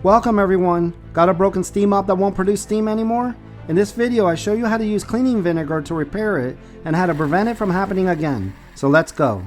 Welcome everyone! Got a broken Steam Mop that won't produce steam anymore? In this video I show you how to use cleaning vinegar to repair it and how to prevent it from happening again. So let's go!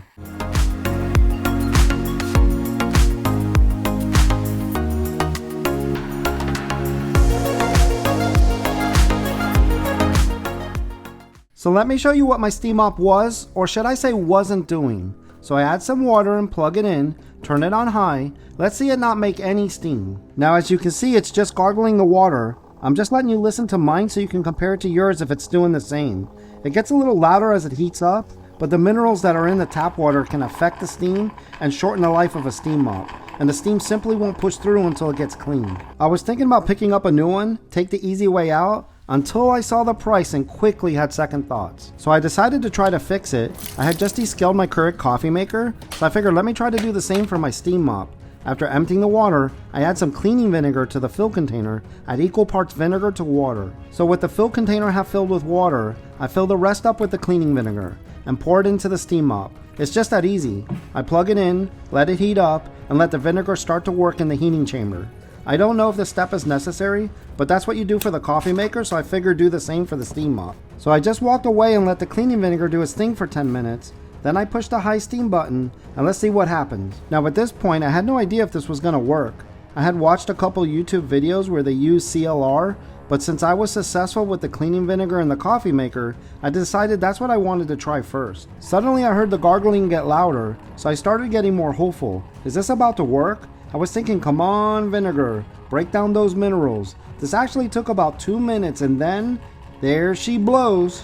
So let me show you what my Steam Mop was, or should I say wasn't doing. So I add some water and plug it in, turn it on high, let's see it not make any steam. Now as you can see it's just gargling the water. I'm just letting you listen to mine so you can compare it to yours if it's doing the same. It gets a little louder as it heats up, but the minerals that are in the tap water can affect the steam and shorten the life of a steam mop, and the steam simply won't push through until it gets clean. I was thinking about picking up a new one, take the easy way out, until I saw the price and quickly had second thoughts. So I decided to try to fix it. I had just descaled my current coffee maker, so I figured let me try to do the same for my steam mop. After emptying the water, I add some cleaning vinegar to the fill container, add equal parts vinegar to water. So with the fill container half filled with water, I fill the rest up with the cleaning vinegar and pour it into the steam mop. It's just that easy. I plug it in, let it heat up, and let the vinegar start to work in the heating chamber. I don't know if this step is necessary, but that's what you do for the coffee maker, so I figured do the same for the steam mop. So I just walked away and let the cleaning vinegar do its thing for 10 minutes. Then I pushed the high steam button, and let's see what happens. Now at this point, I had no idea if this was going to work. I had watched a couple YouTube videos where they used CLR, but since I was successful with the cleaning vinegar and the coffee maker, I decided that's what I wanted to try first. Suddenly I heard the gargling get louder, so I started getting more hopeful. Is this about to work? I was thinking, come on vinegar, break down those minerals. This actually took about 2 minutes and then, there she blows.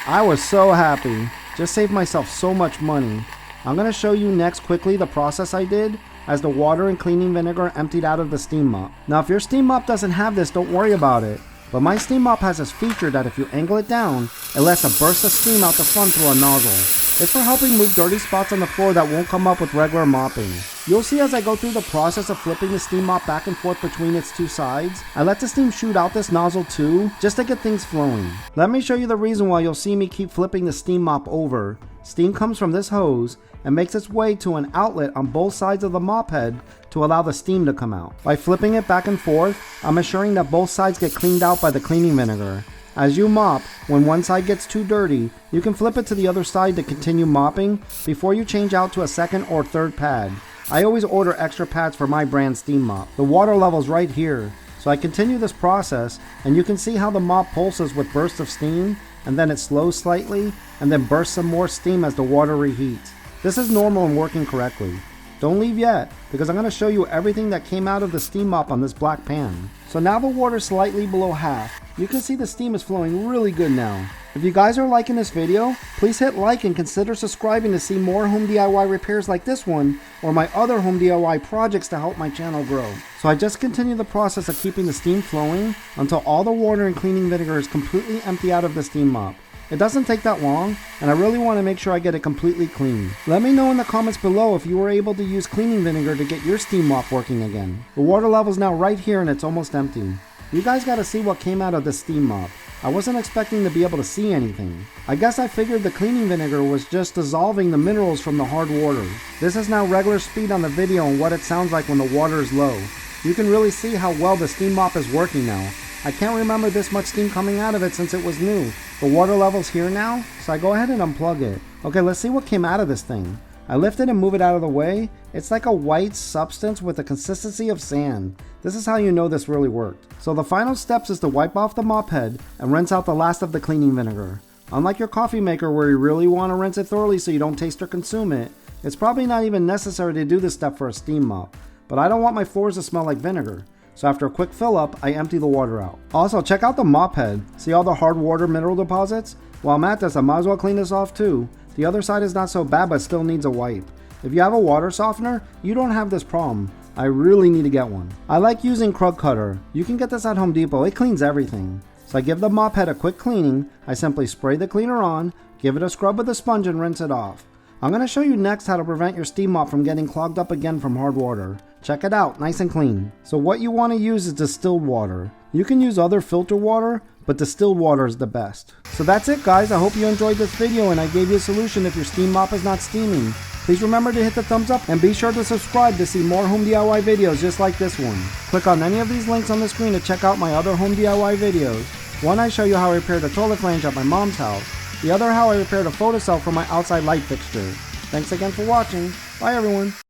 I was so happy, just saved myself so much money. I'm going to show you next quickly the process I did as the water and cleaning vinegar emptied out of the steam mop. Now if your steam mop doesn't have this, don't worry about it. But my steam mop has this feature that if you angle it down, it lets a burst of steam out the front through a nozzle. It's for helping move dirty spots on the floor that won't come up with regular mopping. You'll see as I go through the process of flipping the steam mop back and forth between its two sides, I let the steam shoot out this nozzle too, just to get things flowing. Let me show you the reason why you'll see me keep flipping the steam mop over. Steam comes from this hose and makes its way to an outlet on both sides of the mop head to allow the steam to come out. By flipping it back and forth, I'm assuring that both sides get cleaned out by the cleaning vinegar. As you mop, when one side gets too dirty, you can flip it to the other side to continue mopping before you change out to a second or third pad. I always order extra pads for my brand steam mop. The water level's right here, so I continue this process and you can see how the mop pulses with bursts of steam, and then it slows slightly and then bursts some more steam as the water reheats. This is normal and working correctly. Don't leave yet, because I'm going to show you everything that came out of the steam mop on this black pan. So now the water's slightly below half. You can see the steam is flowing really good now. If you guys are liking this video, please hit like and consider subscribing to see more home DIY repairs like this one, or my other home DIY projects to help my channel grow. So I just continue the process of keeping the steam flowing until all the water and cleaning vinegar is completely empty out of the steam mop. It doesn't take that long, and I really want to make sure I get it completely clean. Let me know in the comments below if you were able to use cleaning vinegar to get your steam mop working again. The water level's now right here and it's almost empty. You guys gotta see what came out of the steam mop. I wasn't expecting to be able to see anything. I guess I figured the cleaning vinegar was just dissolving the minerals from the hard water. This is now regular speed on the video and what it sounds like when the water is low. You can really see how well the steam mop is working now. I can't remember this much steam coming out of it since it was new. The water level's here now, so I go ahead and unplug it. Okay, let's see what came out of this thing. I lift it and move it out of the way. It's like a white substance with the consistency of sand. This is how you know this really worked. So the final steps is to wipe off the mop head and rinse out the last of the cleaning vinegar. Unlike your coffee maker where you really want to rinse it thoroughly so you don't taste or consume it, it's probably not even necessary to do this step for a steam mop. But I don't want my floors to smell like vinegar. So after a quick fill up, I empty the water out. Also, check out the mop head. See all the hard water mineral deposits? While I'm at this, I might as well clean this off too. The other side is not so bad but still needs a wipe. If you have a water softener, you don't have this problem. I really need to get one. I like using Krug Cutter. You can get this at Home Depot, it cleans everything. So I give the mop head a quick cleaning. I simply spray the cleaner on, give it a scrub with a sponge and rinse it off. I'm going to show you next how to prevent your steam mop from getting clogged up again from hard water. Check it out, nice and clean. So what you want to use is distilled water. You can use other filter water, but distilled water is the best. So that's it guys, I hope you enjoyed this video and I gave you a solution if your steam mop is not steaming. Please remember to hit the thumbs up and be sure to subscribe to see more home DIY videos just like this one. Click on any of these links on the screen to check out my other home DIY videos. One, I show you how I repaired a toilet flange at my mom's house. The other, how I repaired a photocell for my outside light fixture. Thanks again for watching. Bye everyone.